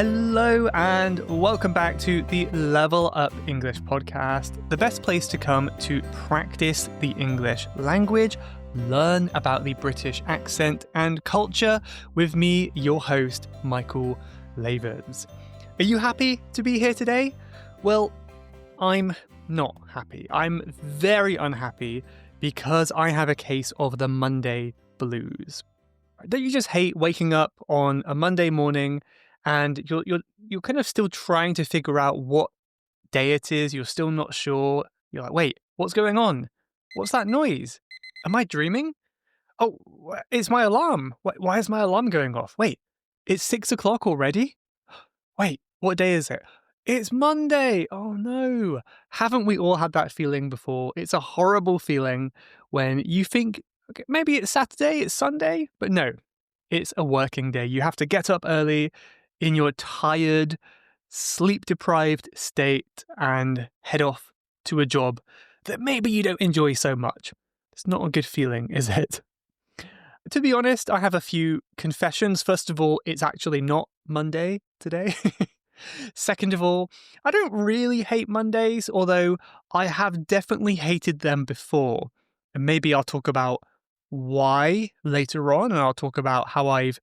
Hello and welcome back to the Level Up English podcast, the best place to come to practice the English language, learn about the British accent and culture with me, your host, Michael Lavers. Are you happy to be here today? Well, I'm not happy. I'm very unhappy because I have a case of the Monday blues. Don't you just hate waking up on a Monday morning and you're kind of still trying to figure out what day it is? You're still not sure. You're like, wait, what's going on? What's that noise? Am I dreaming? Oh, it's my alarm. Why is my alarm going off? Wait, it's 6 o'clock already? Wait, what day is it? It's Monday. Oh no. Haven't we all had that feeling before? It's a horrible feeling when you think, okay, maybe it's Saturday, it's Sunday, but no, it's a working day. You have to get up early in your tired, sleep-deprived state and head off to a job that maybe you don't enjoy so much. It's not a good feeling, is it? To be honest, I have a few confessions. First of all, it's actually not Monday today. Second of all, I don't really hate Mondays, although I have definitely hated them before. And maybe I'll talk about why later on, and I'll talk about how I've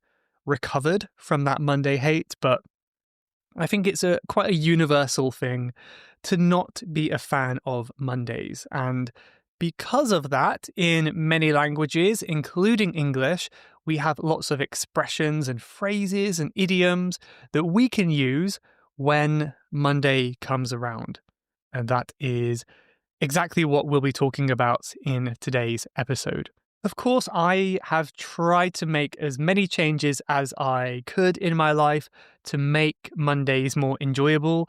recovered from that Monday hate. But I think it's quite a universal thing to not be a fan of Mondays. And because of that, in many languages, including English, we have lots of expressions and phrases and idioms that we can use when Monday comes around. And that is exactly what we'll be talking about in today's episode. Of course, I have tried to make as many changes as I could in my life to make Mondays more enjoyable,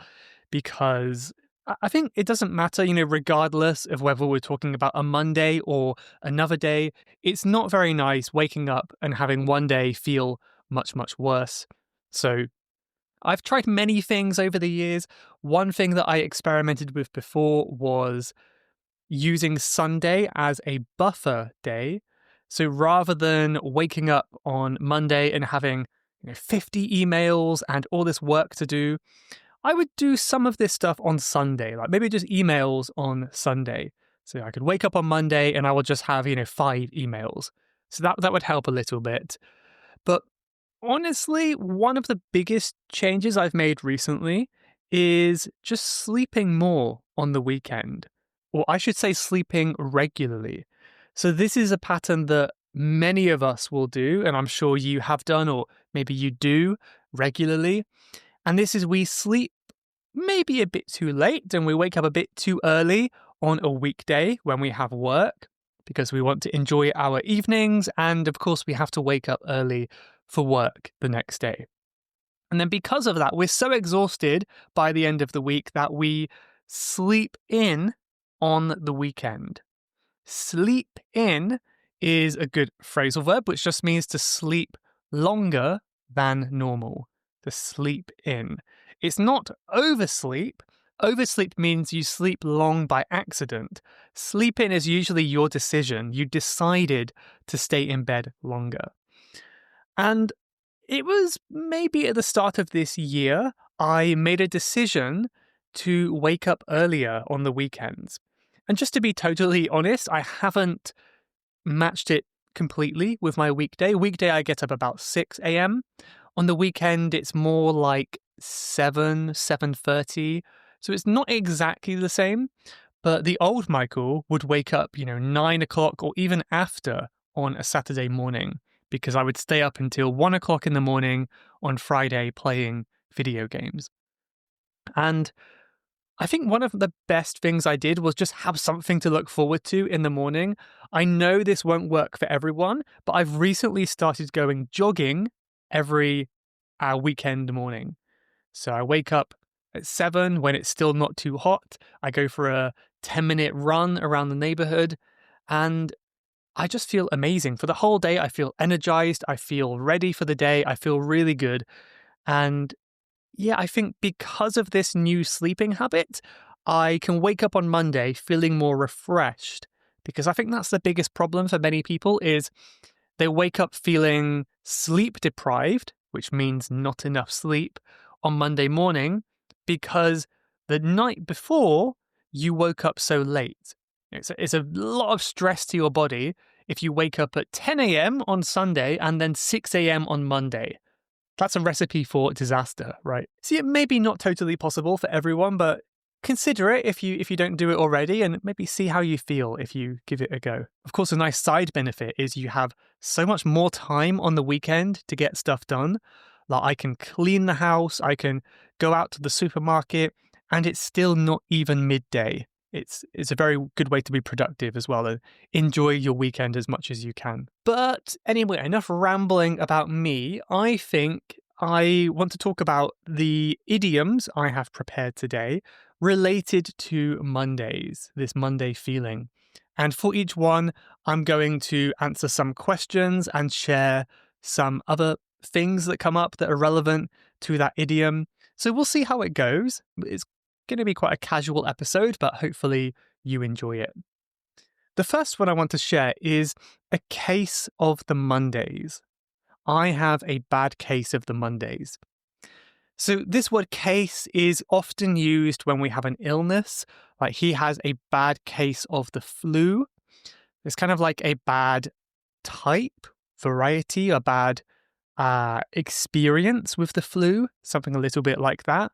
because I think it doesn't matter, regardless of whether we're talking about a Monday or another day, it's not very nice waking up and having one day feel much, much worse. So I've tried many things over the years. One thing that I experimented with before was using Sunday as a buffer day. So rather than waking up on Monday and having 50 emails and all this work to do, I would do some of this stuff on Sunday, like maybe just emails on Sunday. So I could wake up on Monday and I would just have, 5 emails. So that would help a little bit. But honestly, one of the biggest changes I've made recently is just sleeping more on the weekend. Or I should say sleeping regularly. So this is a pattern that many of us will do, and I'm sure you have done, or maybe you do regularly. And this is we sleep maybe a bit too late and we wake up a bit too early on a weekday when we have work, because we want to enjoy our evenings. And of course, we have to wake up early for work the next day. And then because of that, we're so exhausted by the end of the week that we sleep in on the weekend. Sleep in is a good phrasal verb, which just means to sleep longer than normal. To sleep in. It's not oversleep. Oversleep means you sleep long by accident. Sleep in is usually your decision. You decided to stay in bed longer. And it was maybe at the start of this year, I made a decision to wake up earlier on the weekends. And just to be totally honest, I haven't matched it completely with my weekday. Weekday, I get up about 6 a.m. On the weekend, it's more like 7:30. So it's not exactly the same. But the old Michael would wake up, 9 o'clock or even after on a Saturday morning, because I would stay up until 1 o'clock in the morning on Friday playing video games. And I think one of the best things I did was just have something to look forward to in the morning. I know this won't work for everyone, but I've recently started going jogging every weekend morning. So I wake up at 7 when it's still not too hot. I go for a 10-minute run around the neighborhood, and I just feel amazing. For the whole day, I feel energized. I feel ready for the day. I feel really good. And yeah, I think because of this new sleeping habit, I can wake up on Monday feeling more refreshed, because I think that's the biggest problem for many people is they wake up feeling sleep deprived, which means not enough sleep, on Monday morning because the night before you woke up so late. It's a lot of stress to your body if you wake up at 10 a.m. on Sunday and then 6 a.m. on Monday. That's a recipe for disaster, right? See, it may be not totally possible for everyone, but consider it if you don't do it already, and maybe see how you feel if you give it a go. Of course, a nice side benefit is you have so much more time on the weekend to get stuff done. Like, I can clean the house, I can go out to the supermarket, and it's still not even midday. It's a very good way to be productive as well, and enjoy your weekend as much as you can. But anyway, enough rambling about me. I think I want to talk about the idioms I have prepared today related to Mondays, this Monday feeling. And for each one, I'm going to answer some questions and share some other things that come up that are relevant to that idiom. So we'll see how it goes. It's going to be quite a casual episode, but hopefully you enjoy it. The first one I want to share is a case of the Mondays. I have a bad case of the Mondays. So this word case is often used when we have an illness, like he has a bad case of the flu. It's kind of like a bad type, variety, a bad experience with the flu, something a little bit like that.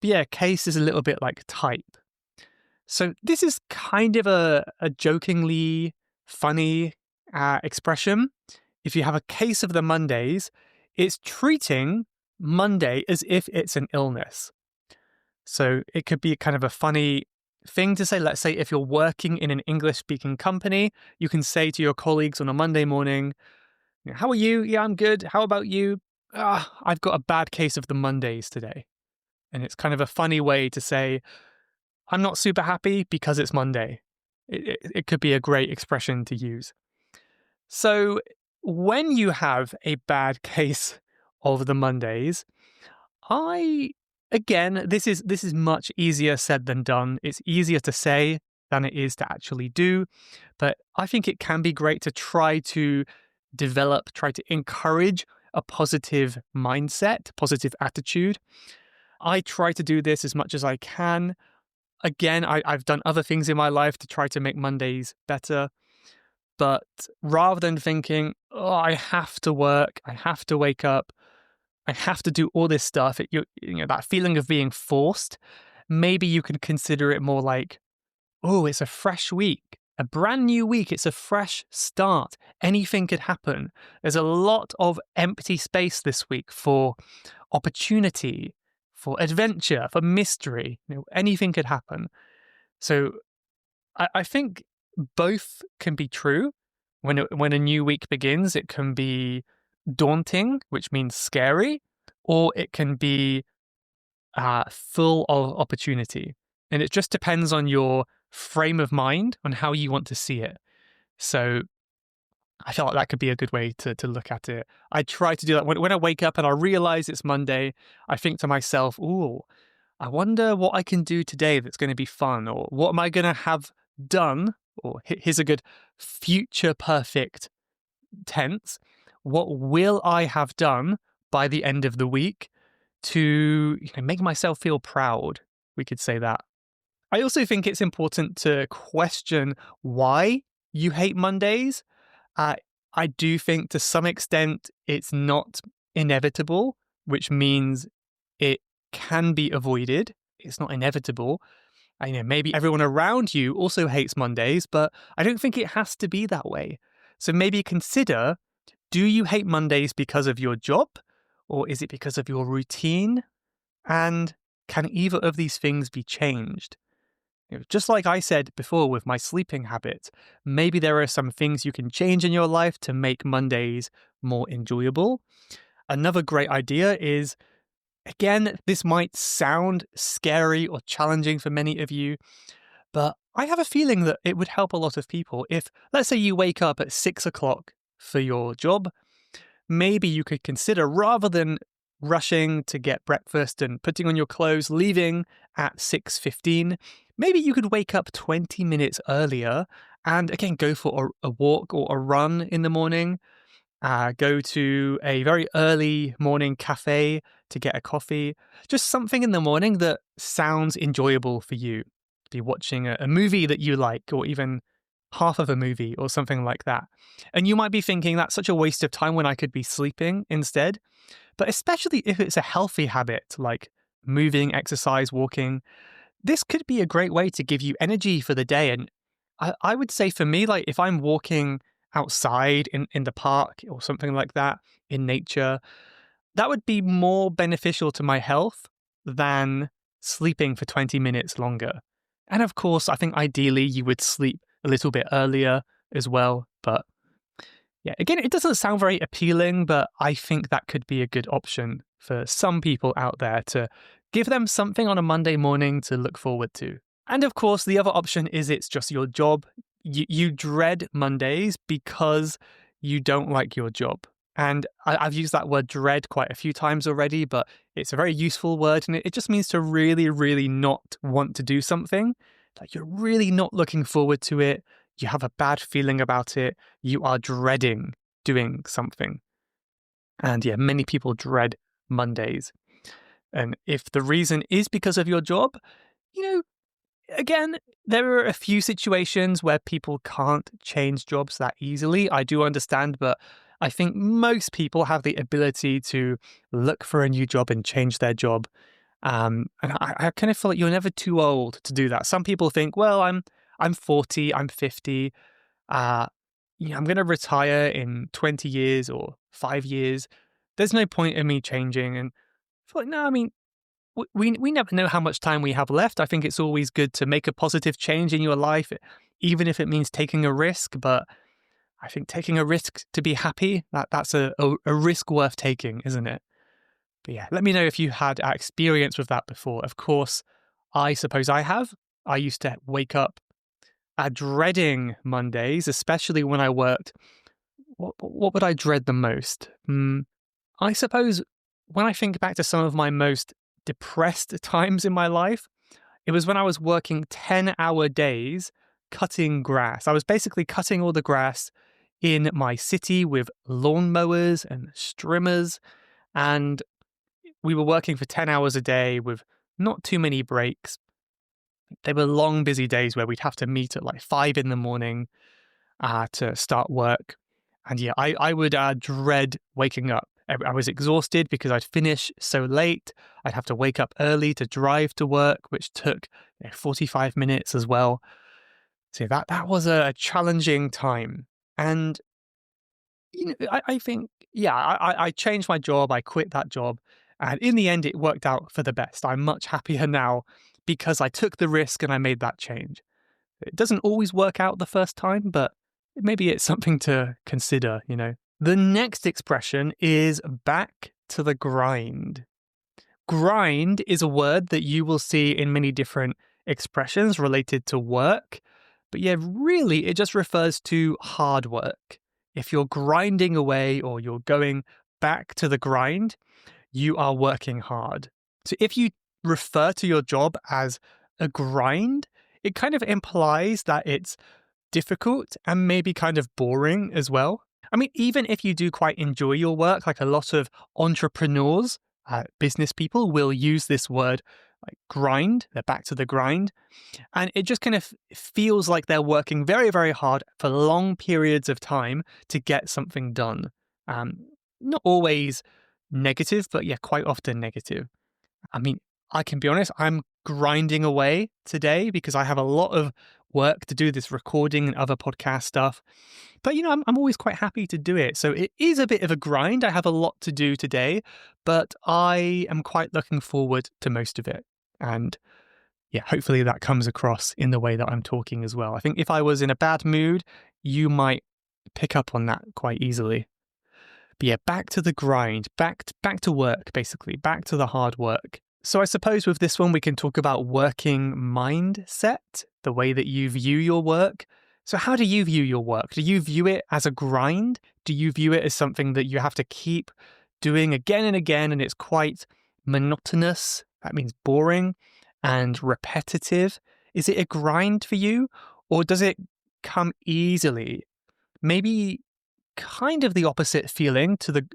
But yeah, case is a little bit like type. So this is kind of a jokingly funny expression. If you have a case of the Mondays, it's treating Monday as if it's an illness. So it could be kind of a funny thing to say. Let's say if you're working in an English-speaking company, you can say to your colleagues on a Monday morning, "How are you? Yeah, I'm good. How about you? I've got a bad case of the Mondays today." And it's kind of a funny way to say, I'm not super happy because it's Monday. It could be a great expression to use. So when you have a bad case of the Mondays, this is much easier said than done. It's easier to say than it is to actually do. But I think it can be great to try to encourage a positive mindset, positive attitude. I try to do this as much as I can. Again, I've done other things in my life to try to make Mondays better. But rather than thinking, oh, I have to work, I have to wake up, I have to do all this stuff, that feeling of being forced, maybe you can consider it more like, oh, it's a fresh week, a brand new week, it's a fresh start. Anything could happen. There's a lot of empty space this week for opportunity, for adventure, for mystery. Anything could happen. So I think both can be true. When a new week begins, it can be daunting, which means scary, or it can be full of opportunity. And it just depends on your frame of mind, on how you want to see it. So I felt like that could be a good way to look at it. I try to do that when I wake up and I realize it's Monday. I think to myself, ooh, I wonder what I can do today that's going to be fun, or what am I going to have done? Or here's a good future perfect tense. What will I have done by the end of the week to make myself feel proud? We could say that. I also think it's important to question why you hate Mondays. I do think to some extent it's not inevitable, which means it can be avoided. It's not inevitable. Maybe everyone around you also hates Mondays, but I don't think it has to be that way. So maybe consider, do you hate Mondays because of your job, or is it because of your routine? And can either of these things be changed? Just like I said before with my sleeping habit, maybe there are some things you can change in your life to make Mondays more enjoyable. Another great idea is, again, this might sound scary or challenging for many of you, but I have a feeling that it would help a lot of people if, let's say you wake up at 6 o'clock for your job, maybe you could consider, rather than rushing to get breakfast and putting on your clothes, leaving at 6:15, maybe you could wake up 20 minutes earlier and again go for a walk or a run in the morning. go to a very early morning cafe to get a coffee, just something in the morning that sounds enjoyable for you. Be watching a movie that you like, or even half of a movie or something like that. And you might be thinking that's such a waste of time when I could be sleeping instead. But especially if it's a healthy habit like moving, exercise, walking, this could be a great way to give you energy for the day. And I would say for me, like if I'm walking outside in the park or something like that in nature, that would be more beneficial to my health than sleeping for 20 minutes longer. And of course, I think ideally you would sleep a little bit earlier as well. But yeah, again, it doesn't sound very appealing, but I think that could be a good option for some people out there to give them something on a Monday morning to look forward to. And of course, the other option is it's just your job. You dread Mondays because you don't like your job. And I've used that word dread quite a few times already, but it's a very useful word. And it just means to really, really not want to do something. Like you're really not looking forward to it. You have a bad feeling about it. You are dreading doing something. And yeah, many people dread Mondays. And if the reason is because of your job, you know, again, there are a few situations where people can't change jobs that easily. I do understand, but I think most people have the ability to look for a new job and change their job. And I kind of feel like you're never too old to do that. Some people think, well, I'm 40, I'm 50. Uh, I'm going to retire in 20 years or 5 years. There's no point in me changing. And I feel like, no, I mean, we never know how much time we have left. I think it's always good to make a positive change in your life, even if it means taking a risk. But I think taking a risk to be happy, that's a risk worth taking, isn't it? But yeah, let me know if you had experience with that before. Of course, I suppose I have. I used to wake up dreading Mondays, especially when I worked. What would I dread the most? I suppose when I think back to some of my most depressed times in my life, it was when I was working 10-hour days cutting grass. I was basically cutting all the grass in my city with lawnmowers and strimmers, and we were working for 10 hours a day with not too many breaks. They were long, busy days where we'd have to meet at like 5 in the morning to start work. And yeah, I would dread waking up. I was exhausted because I'd finish so late. I'd have to wake up early to drive to work, which took 45 minutes as well. So that was a challenging time. And I think, yeah, I changed my job. I quit that job. And in the end, it worked out for the best. I'm much happier now because I took the risk and I made that change. It doesn't always work out the first time, but maybe it's something to consider, The next expression is back to the grind. Grind is a word that you will see in many different expressions related to work. But yeah, really, it just refers to hard work. If you're grinding away or you're going back to the grind, you are working hard. So if you refer to your job as a grind, it kind of implies that it's difficult and maybe kind of boring as well. I mean, even if you do quite enjoy your work, like a lot of entrepreneurs, business people will use this word like grind, they're back to the grind. And it just kind of feels like they're working very, very hard for long periods of time to get something done. Not always negative, but yeah, quite often negative. I mean, I can be honest, I'm grinding away today because I have a lot of work to do, this recording and other podcast stuff. But, I'm always quite happy to do it. So it is a bit of a grind. I have a lot to do today, but I am quite looking forward to most of it. And yeah, hopefully that comes across in the way that I'm talking as well. I think if I was in a bad mood, you might pick up on that quite easily. But yeah, back to the grind, back to work, basically, back to the hard work. So I suppose with this one, we can talk about working mindset, the way that you view your work. So how do you view your work? Do you view it as a grind? Do you view it as something that you have to keep doing again and again, and it's quite monotonous? That means boring and repetitive. Is it a grind for you, or does it come easily? Maybe kind of the opposite feeling to the,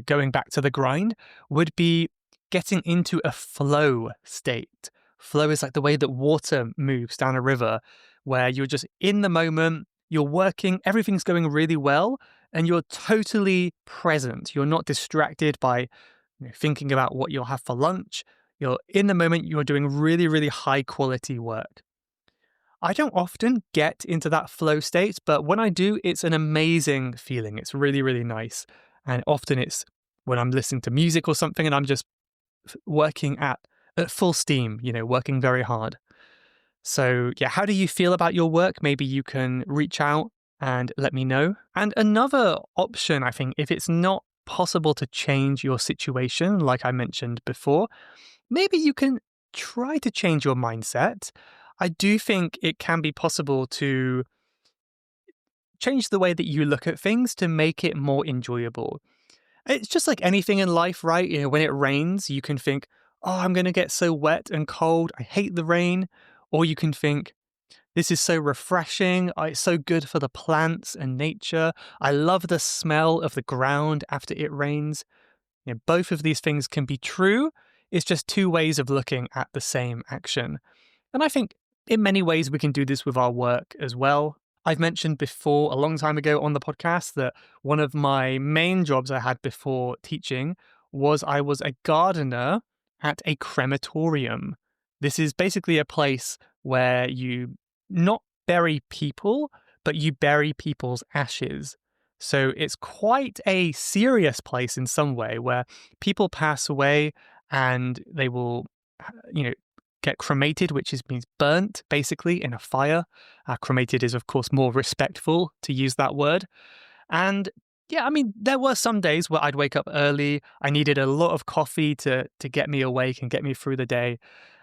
going back to the grind would be getting into a flow state. Flow is like the way that water moves down a river, where you're just in the moment, you're working, everything's going really well, and you're totally present. You're not distracted by thinking about what you'll have for lunch. You're in the moment, you're doing really, really high quality work. I don't often get into that flow state, but when I do, it's an amazing feeling. It's really, really nice. And often it's when I'm listening to music or something and I'm just working at full steam, working very hard. So, yeah, how do you feel about your work? Maybe you can reach out and let me know. And another option, I think, if it's not possible to change your situation, like I mentioned before, maybe you can try to change your mindset. I do think it can be possible to change the way that you look at things to make it more enjoyable. It's just like anything in life, right? When it rains, you can think, oh, I'm going to get so wet and cold. I hate the rain. Or you can think, this is so refreshing. It's so good for the plants and nature. I love the smell of the ground after it rains. Both of these things can be true. It's just two ways of looking at the same action. And I think in many ways we can do this with our work as well. I've mentioned before, a long time ago on the podcast, that one of my main jobs I had before teaching was I was a gardener at a crematorium. This is basically a place where you not bury people, but you bury people's ashes. So it's quite a serious place in some way where people pass away and they will, get cremated, which means burnt, basically, in a fire. Cremated is, of course, more respectful to use that word. And yeah, I mean, there were some days where I'd wake up early. I needed a lot of coffee to get me awake and get me through the day.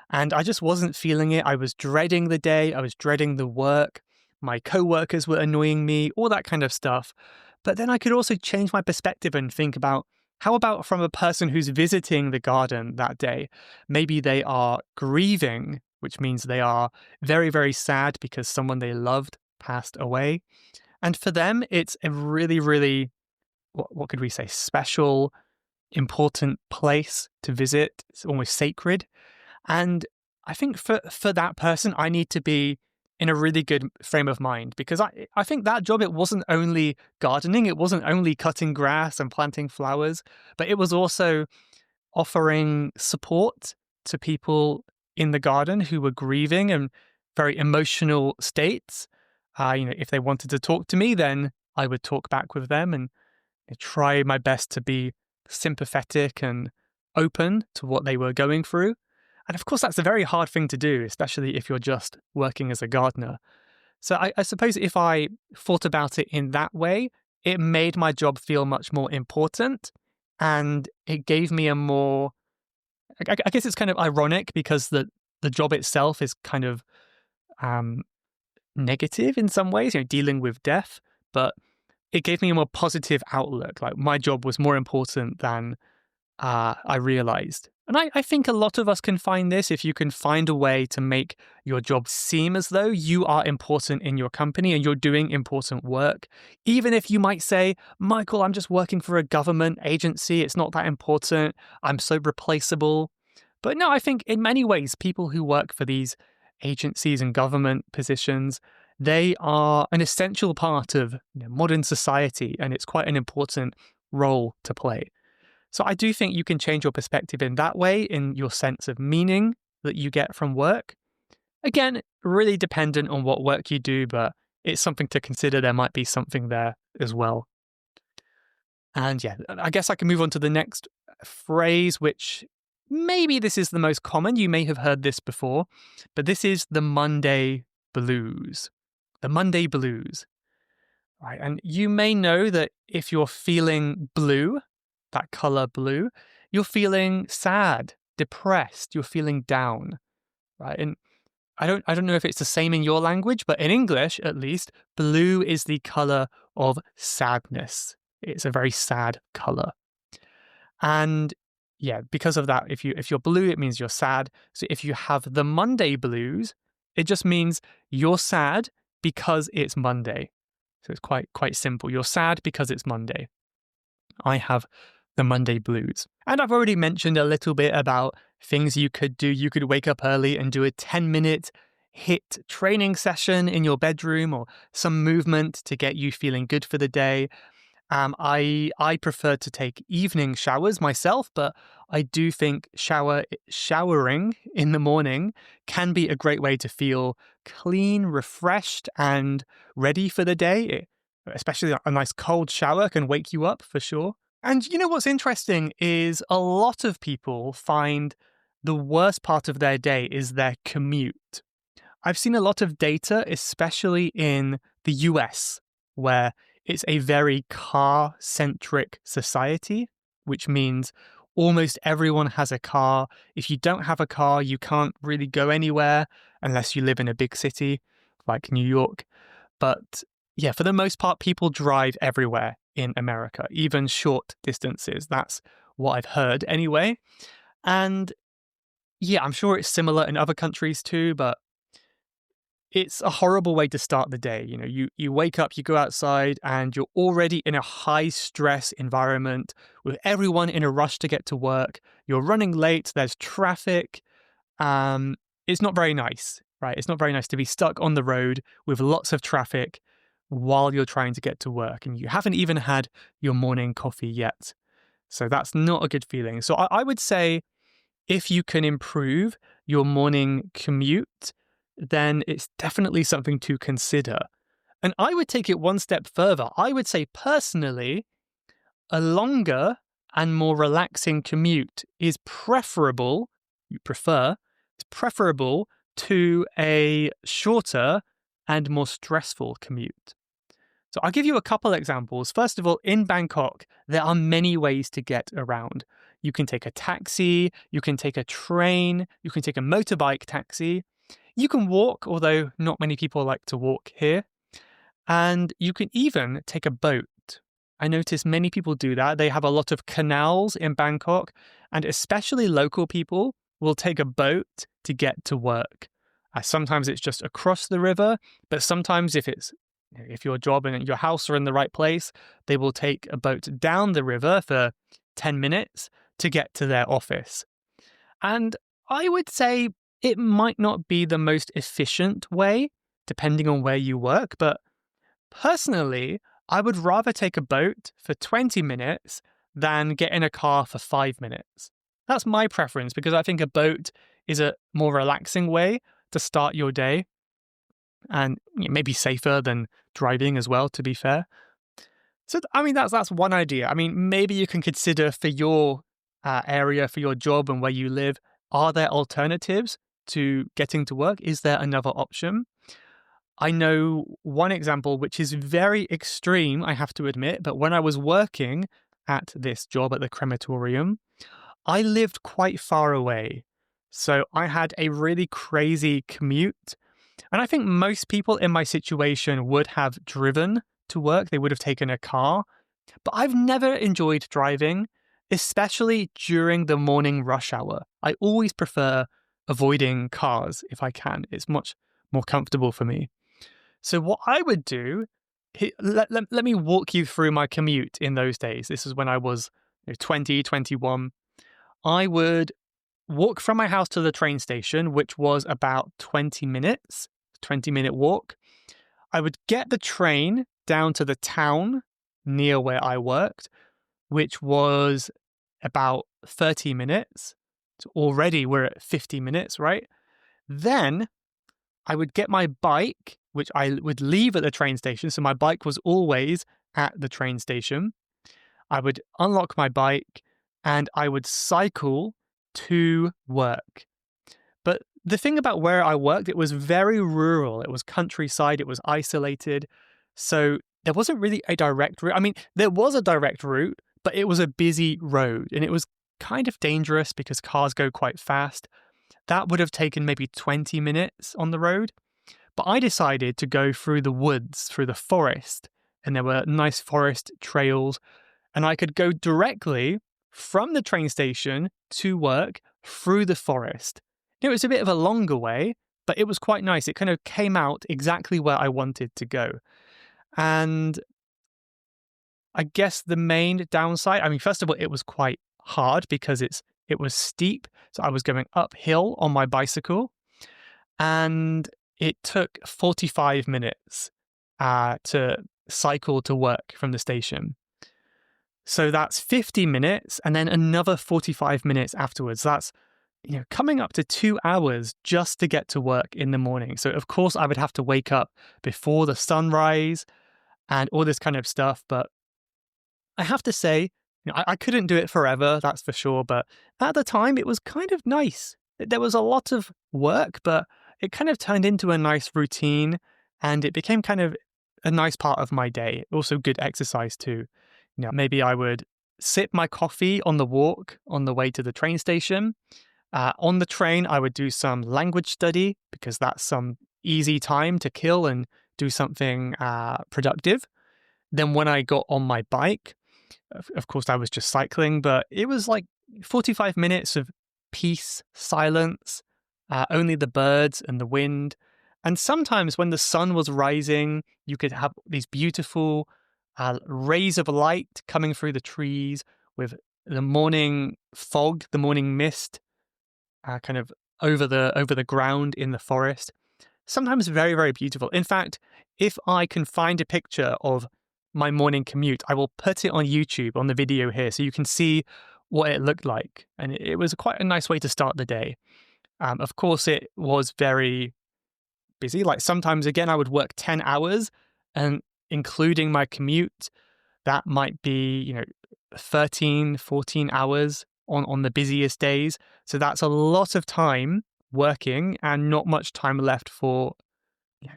And I just wasn't feeling it. I was dreading the day. I was dreading the work. My coworkers were annoying me, all that kind of stuff. But then I could also change my perspective and think about, how about from a person who's visiting the garden that day? Maybe they are grieving, which means they are very, very sad because someone they loved passed away. And for them, it's a really, really, what could we say, special, important place to visit. It's almost sacred. And I think for that person, I need to be in a really good frame of mind, because I think that job, it wasn't only gardening, it wasn't only cutting grass and planting flowers, but it was also offering support to people in the garden who were grieving and very emotional states. If they wanted to talk to me, then I would talk back with them and try my best to be sympathetic and open to what they were going through. And of course, that's a very hard thing to do, especially if you're just working as a gardener. So I suppose if I thought about it in that way, it made my job feel much more important. And it gave me a more, I guess it's kind of ironic because the job itself is kind of negative in some ways, dealing with death. But it gave me a more positive outlook. Like my job was more important than I realized. And I think a lot of us can find this if you can find a way to make your job seem as though you are important in your company and you're doing important work. Even if you might say, Michael, I'm just working for a government agency. It's not that important. I'm so replaceable. But no, I think in many ways, people who work for these agencies and government positions, they are an essential part of modern society, and it's quite an important role to play. So I do think you can change your perspective in that way, in your sense of meaning that you get from work. Again, really dependent on what work you do, but it's something to consider. There might be something there as well. And yeah, I guess I can move on to the next phrase, which maybe this is the most common. You may have heard this before, but this is the Monday blues. The Monday blues. Right. And you may know that if you're feeling blue, that color blue, you're feeling sad, depressed, you're feeling down, right? And I don't know if it's the same in your language, but in English, at least, blue is the color of sadness. It's a very sad color. And yeah, because of that, if you're blue, it means you're sad. So if you have the Monday blues, it just means you're sad because it's Monday. So it's quite simple. You're sad because it's Monday. I have the Monday blues. And I've already mentioned a little bit about things you could do. You could wake up early and do a 10-minute HIIT training session in your bedroom, or some movement to get you feeling good for the day. I prefer to take evening showers myself, but I do think showering in the morning can be a great way to feel clean, refreshed, and ready for the day. Especially a nice cold shower can wake you up for sure. And you know what's interesting is a lot of people find the worst part of their day is their commute. I've seen a lot of data, especially in the US, where it's a very car-centric society, which means almost everyone has a car. If you don't have a car, you can't really go anywhere unless you live in a big city like New York. But yeah, for the most part, people drive everywhere in America, even short distances. That's what I've heard anyway. And yeah, I'm sure it's similar in other countries too, but it's a horrible way to start the day. You know, you wake up, you go outside, and you're already in a high stress environment with everyone in a rush to get to work. You're running late, there's traffic. It's not very nice, right? It's not very nice to be stuck on the road with lots of traffic while you're trying to get to work, and you haven't even had your morning coffee yet. So that's not a good feeling. So I would say if you can improve your morning commute, then it's definitely something to consider. And I would take it one step further. I would say personally, a longer and more relaxing commute is preferable, it's preferable to a shorter and more stressful commute. So I'll give you a couple examples. First of all, in Bangkok, there are many ways to get around. You can take a taxi, you can take a train, you can take a motorbike taxi. You can walk, although not many people like to walk here. And you can even take a boat. I notice many people do that. They have a lot of canals in Bangkok, and especially local people will take a boat to get to work. Sometimes it's just across the river, but sometimes if your job and your house are in the right place, they will take a boat down the river for 10 minutes to get to their office. And I would say it might not be the most efficient way, depending on where you work, but personally, I would rather take a boat for 20 minutes than get in a car for 5 minutes. That's my preference because I think a boat is a more relaxing way to start your day, and maybe safer than driving as well, to be fair. So, I mean, that's one idea. I mean, maybe you can consider for your area, for your job and where you live, are there alternatives to getting to work? Is there another option? I know one example, which is very extreme, I have to admit, but when I was working at this job at the crematorium, I lived quite far away. So I had a really crazy commute. And I think most people in my situation would have driven to work. They would have taken a car. But I've never enjoyed driving, especially during the morning rush hour. I always prefer avoiding cars if I can. It's much more comfortable for me. So what I would do, let me walk you through my commute in those days. This is when I was 20, 21. I would walk from my house to the train station, which was about 20 minutes, 20-minute walk. I would get the train down to the town near where I worked, which was about 30 minutes. So already we're at 50 minutes, right? Then I would get my bike, which I would leave at the train station. So my bike was always at the train station. I would unlock my bike and I would cycle to work. But the thing about where I worked, it was very rural. It was countryside. It was isolated. So there wasn't really a direct route. I mean, there was a direct route, but it was a busy road and it was kind of dangerous because cars go quite fast. That would have taken maybe 20 minutes on the road. But I decided to go through the woods, through the forest, and there were nice forest trails, and I could go directly from the train station to work through the forest. It was a bit of a longer way, but it was quite nice. It kind of came out exactly where I wanted to go. And I guess the main downside, I mean, first of all, it was quite hard because it was steep. So I was going uphill on my bicycle, and it took 45 minutes to cycle to work from the station. So that's 50 minutes and then another 45 minutes afterwards. That's coming up to 2 hours just to get to work in the morning. So of course I would have to wake up before the sunrise and all this kind of stuff. But I have to say, I couldn't do it forever, that's for sure. But at the time, it was kind of nice. There was a lot of work, but it kind of turned into a nice routine, and it became kind of a nice part of my day. Also, good exercise too. Maybe I would sip my coffee on the walk on the way to the train station. On the train, I would do some language study because that's some easy time to kill and do something productive. Then when I got on my bike, of course, I was just cycling, but it was like 45 minutes of peace, silence, only the birds and the wind. And sometimes when the sun was rising, you could have these beautiful rays of light coming through the trees with the morning fog, the morning mist, kind of over the ground in the forest. Sometimes very, very beautiful. In fact, if I can find a picture of my morning commute, I will put it on YouTube on the video here so you can see what it looked like. And it was quite a nice way to start the day. Of course, it was very busy. Like sometimes, again, I would work 10 hours and including my commute, that might be, 13, 14 hours on the busiest days. So that's a lot of time working and not much time left for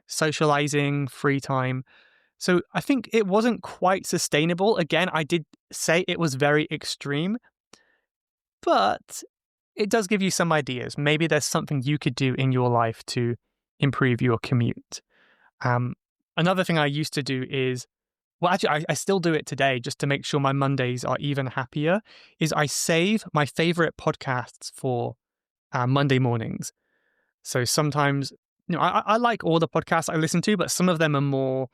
socializing, free time. So I think it wasn't quite sustainable. Again, I did say it was very extreme, but it does give you some ideas. Maybe there's something you could do in your life to improve your commute. Another thing I used to do is, well, actually, I still do it today just to make sure my Mondays are even happier, is I save my favorite podcasts for Monday mornings. So sometimes, I like all the podcasts I listen to, but some of them are more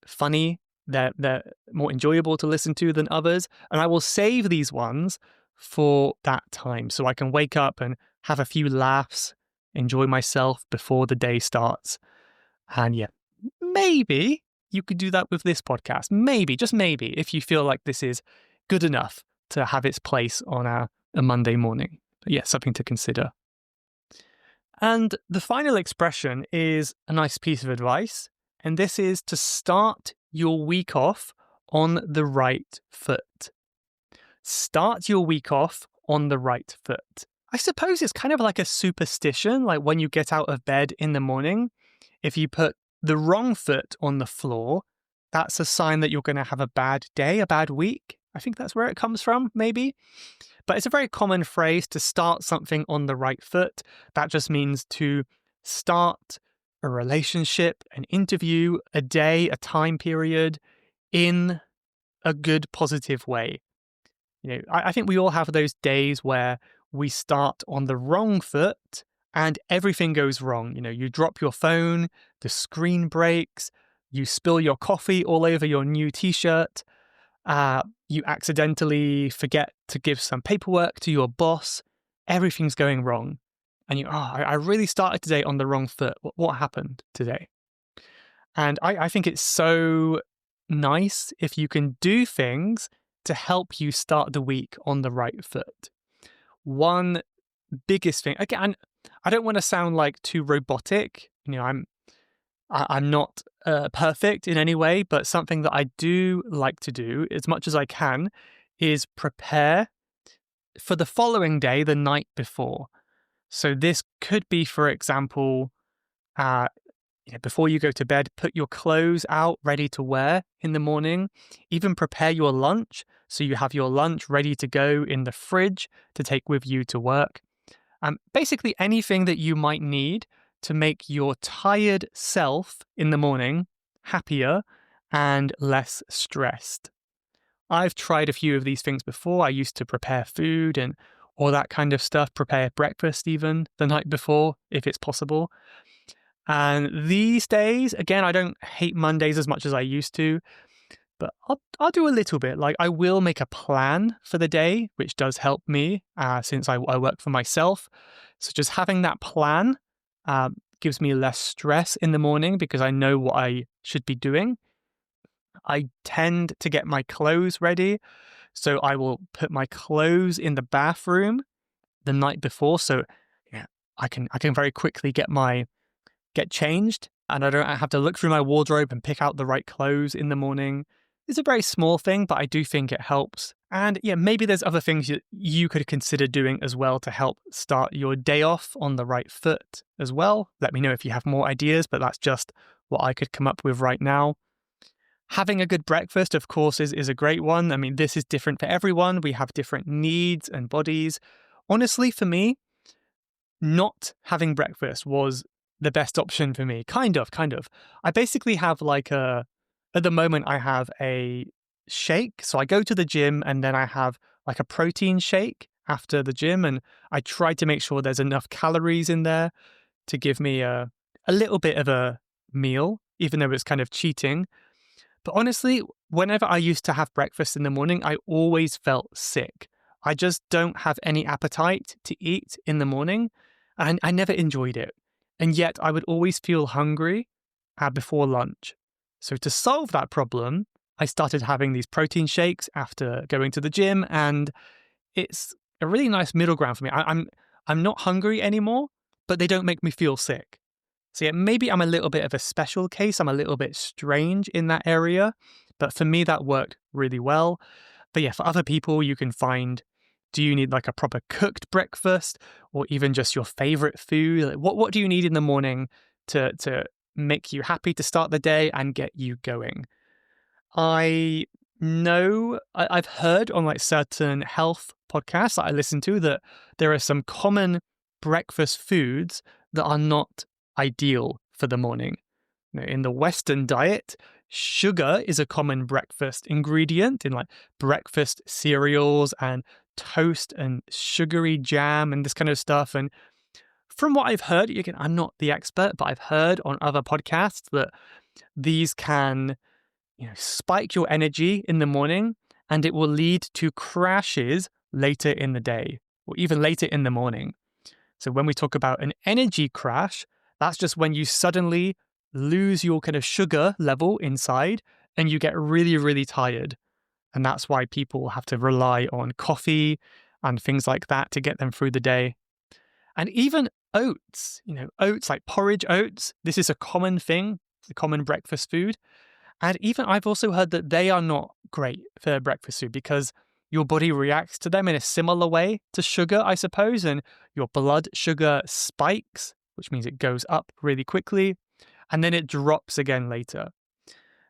funny. They're more enjoyable to listen to than others. And I will save these ones for that time so I can wake up and have a few laughs, enjoy myself before the day starts. And yeah, maybe you could do that with this podcast. Maybe, just maybe, if you feel like this is good enough to have its place on a Monday morning. But yeah, something to consider. And the final expression is a nice piece of advice, and this is to start your week off on the right foot. Start your week off on the right foot. I suppose it's kind of like a superstition, like when you get out of bed in the morning, if you put the wrong foot on the floor, that's a sign that you're going to have a bad day, a bad week. I think that's where it comes from, maybe. But it's a very common phrase to start something on the right foot. That just means to start a relationship, an interview, a day, a time period in a good, positive way. I think we all have those days where we start on the wrong foot and everything goes wrong. You drop your phone, the screen breaks, you spill your coffee all over your new t-shirt, you accidentally forget to give some paperwork to your boss, everything's going wrong. And I really started today on the wrong foot. What happened today? And I think it's so nice if you can do things to help you start the week on the right foot. One biggest thing, again, I don't want to sound like too robotic. I'm not perfect in any way, but something that I do like to do as much as I can is prepare for the following day the night before. So this could be, for example, before you go to bed, put your clothes out ready to wear in the morning. Even prepare your lunch so you have your lunch ready to go in the fridge to take with you to work. Basically anything that you might need to make your tired self in the morning happier and less stressed. I've tried a few of these things before. I used to prepare food and all that kind of stuff, prepare breakfast even the night before, if it's possible. And these days, again, I don't hate Mondays as much as I used to, but I'll do a little bit. Like I will make a plan for the day, which does help me since I work for myself. So just having that plan gives me less stress in the morning because I know what I should be doing. I tend to get my clothes ready. So I will put my clothes in the bathroom the night before. So yeah, I can very quickly get changed and I don't have to look through my wardrobe and pick out the right clothes in the morning. It's a very small thing, but I do think it helps. And yeah, maybe there's other things you could consider doing as well to help start your day off on the right foot as well. Let me know if you have more ideas, but that's just what I could come up with right now. Having a good breakfast, of course, is a great one. I mean, this is different for everyone. We have different needs and bodies. Honestly, for me, not having breakfast was the best option for me. Kind of. I basically have at the moment, I have a shake. So I go to the gym and then I have like a protein shake after the gym. And I try to make sure there's enough calories in there to give me a little bit of a meal, even though it's kind of cheating. But honestly, whenever I used to have breakfast in the morning, I always felt sick. I just don't have any appetite to eat in the morning, and I never enjoyed it. And yet I would always feel hungry before lunch. So to solve that problem, I started having these protein shakes after going to the gym, and it's a really nice middle ground for me. I'm not hungry anymore, but they don't make me feel sick. So yeah, maybe I'm a little bit of a special case. I'm a little bit strange in that area, but for me that worked really well. But yeah, for other people, you can find, do you need like a proper cooked breakfast or even just your favorite food? Like, what do you need in the morning to make you happy to start the day and get you going? I know I've heard on like certain health podcasts that I listen to that there are some common breakfast foods that are not ideal for the morning. In the Western diet, sugar is a common breakfast ingredient in like breakfast cereals and toast and sugary jam and this kind of stuff. And from what I've heard, again, I'm not the expert, but I've heard on other podcasts that these can, spike your energy in the morning and it will lead to crashes later in the day or even later in the morning. So when we talk about an energy crash, that's just when you suddenly lose your kind of sugar level inside and you get really, really tired. And that's why people have to rely on coffee and things like that to get them through the day. And even oats, oats like porridge oats, this is a common thing, a common breakfast food. And even I've also heard that they are not great for breakfast food because your body reacts to them in a similar way to sugar, I suppose, and your blood sugar spikes, which means it goes up really quickly, and then it drops again later.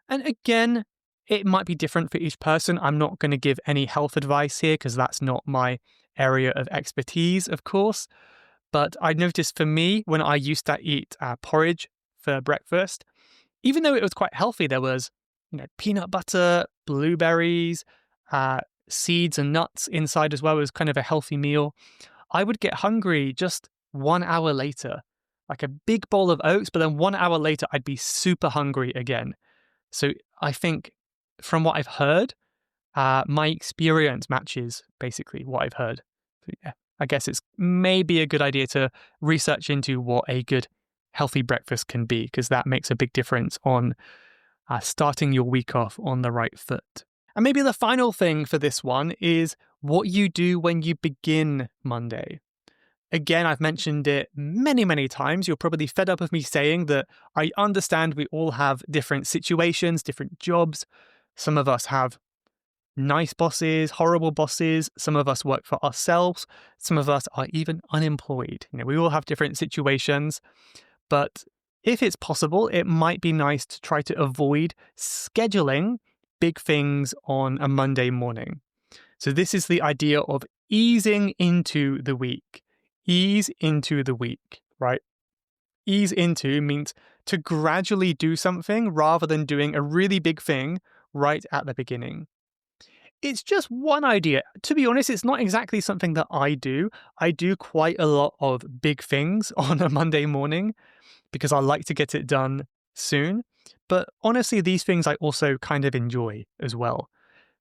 And again, it might be different for each person. I'm not going to give any health advice here because that's not my area of expertise, of course. But I noticed for me, when I used to eat porridge for breakfast, even though it was quite healthy, there was peanut butter, blueberries, seeds and nuts inside as well. It was kind of a healthy meal. I would get hungry just 1 hour later, like a big bowl of oats, but then 1 hour later, I'd be super hungry again. So I think from what I've heard, my experience matches basically what I've heard. So yeah, I guess it's maybe a good idea to research into what a good healthy breakfast can be, because that makes a big difference on starting your week off on the right foot. And maybe the final thing for this one is what you do when you begin Monday. Again, I've mentioned it many, many times. You're probably fed up of me saying that I understand we all have different situations, different jobs. Some of us have nice bosses, horrible bosses. Some of us work for ourselves. Some of us are even unemployed. We all have different situations. But if it's possible, it might be nice to try to avoid scheduling big things on a Monday morning. So this is the idea of easing into the week. Ease into the week, right? Ease into means to gradually do something rather than doing a really big thing right at the beginning. It's just one idea. To be honest, it's not exactly something that I do. I do quite a lot of big things on a Monday morning. because I like to get it done soon. But honestly, these things I also kind of enjoy as well.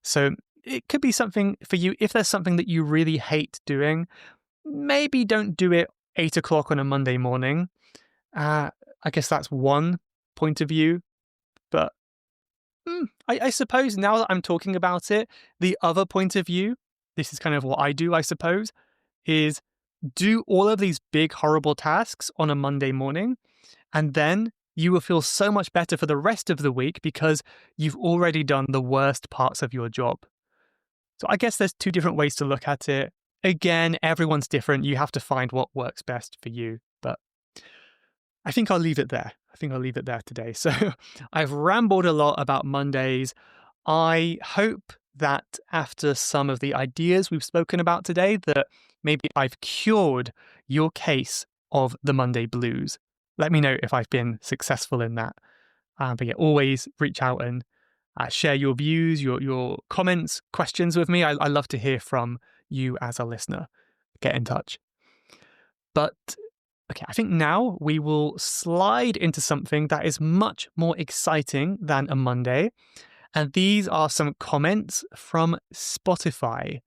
So it could be something for you. If there's something that you really hate doing, maybe don't do it 8 o'clock on a Monday morning. I guess that's one point of view. But I suppose now that I'm talking about it, the other point of view, this is kind of what I do, I suppose, is do all of these big, horrible tasks on a Monday morning, and then you will feel so much better for the rest of the week because you've already done the worst parts of your job. So I guess there's two different ways to look at it. Again, everyone's different. You have to find what works best for you. But I think I'll leave it there. Today. So I've rambled a lot about Mondays. I hope that after some of the ideas we've spoken about today, that maybe I've cured your case of the Monday blues. Let me know if I've been successful in that. But yeah, always reach out and share your views, your comments, questions with me. I love to hear from you as a listener. Get in touch. But okay, I think now we will slide into something that is much more exciting than a Monday. And these are some comments from Spotify.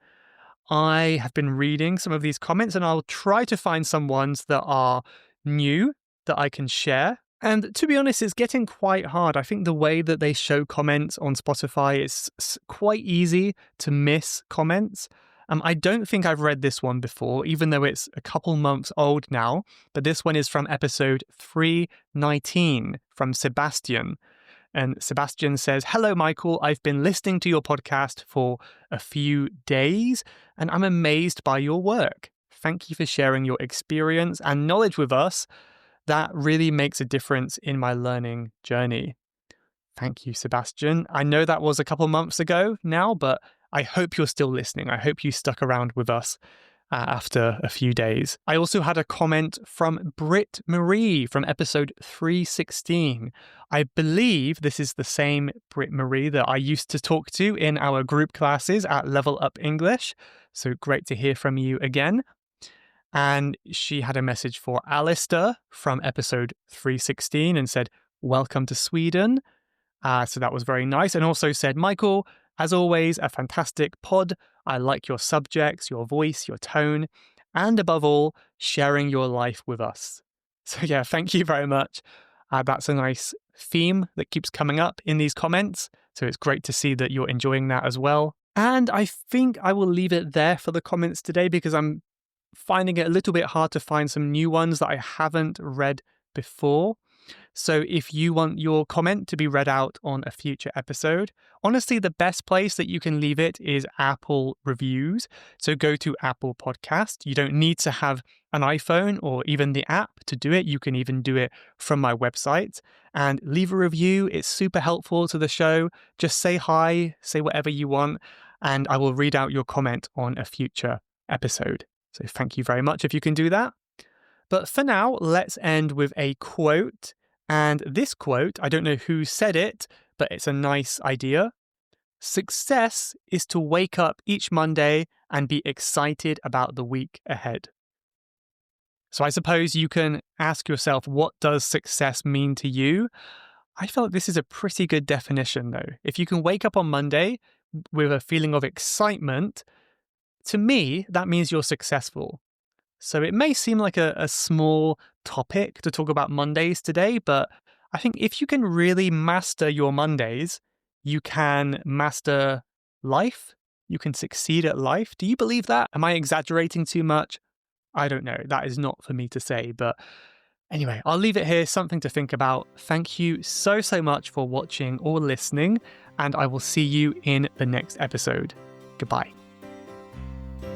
I have been reading some of these comments and I'll try to find some ones that are new that I can share. And to be honest, it's getting quite hard. I think the way that they show comments on Spotify is quite easy to miss comments. I don't think I've read this one before, even though it's a couple months old now. But this one is from episode 319 from Sebastian. And Sebastian says, "Hello, Michael. I've been listening to your podcast for a few days, and I'm amazed by your work. Thank you for sharing your experience and knowledge with us. That really makes a difference in my learning journey." Thank you, Sebastian. I know that was a couple months ago now, but I hope you're still listening. I hope you stuck around with us after a few days. I also had a comment from Britt Marie from episode 316. I believe this is the same Britt Marie that I used to talk to in our group classes at Level Up English. So great to hear from you again. And she had a message for Alistair from episode 316 and said, "Welcome to Sweden." So that was very nice. And also said, "Michael, as always, a fantastic pod. I like your subjects, your voice, your tone, and above all, sharing your life with us." So yeah, thank you very much. That's a nice theme that keeps coming up in these comments. So it's great to see that you're enjoying that as well. And I think I will leave it there for the comments today because I'm finding it a little bit hard to find some new ones that I haven't read before. So if you want your comment to be read out on a future episode, honestly, the best place that you can leave it is Apple reviews. So go to Apple Podcast. You don't need to have an iPhone or even the app to do it. You can even do it from my website and leave a review. It's super helpful to the show. Just say hi, say whatever you want, and I will read out your comment on a future episode. So thank you very much if you can do that. But for now, let's end with a quote. And this quote, I don't know who said it, but it's a nice idea. "Success is to wake up each Monday and be excited about the week ahead." So I suppose you can ask yourself, what does success mean to you? I feel like this is a pretty good definition, though. If you can wake up on Monday with a feeling of excitement, to me, that means you're successful. So it may seem like a small topic to talk about Mondays today, but I think if you can really master your Mondays, you can master life. You can succeed at life. Do you believe that? Am I exaggerating too much? I don't know. That is not for me to say. But anyway, I'll leave it here. Something to think about. Thank you so much for watching or listening, and I will see you in the next episode. Goodbye.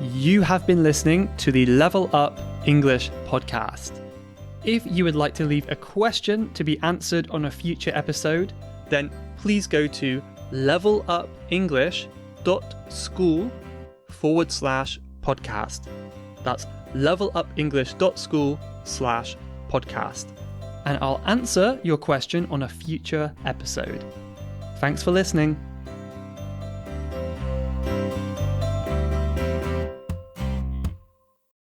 You have been listening to the Level Up English podcast. If you would like to leave a question to be answered on a future episode, then please go to levelupenglish.school/podcast. That's levelupenglish.school/podcast. And I'll answer your question on a future episode. Thanks for listening.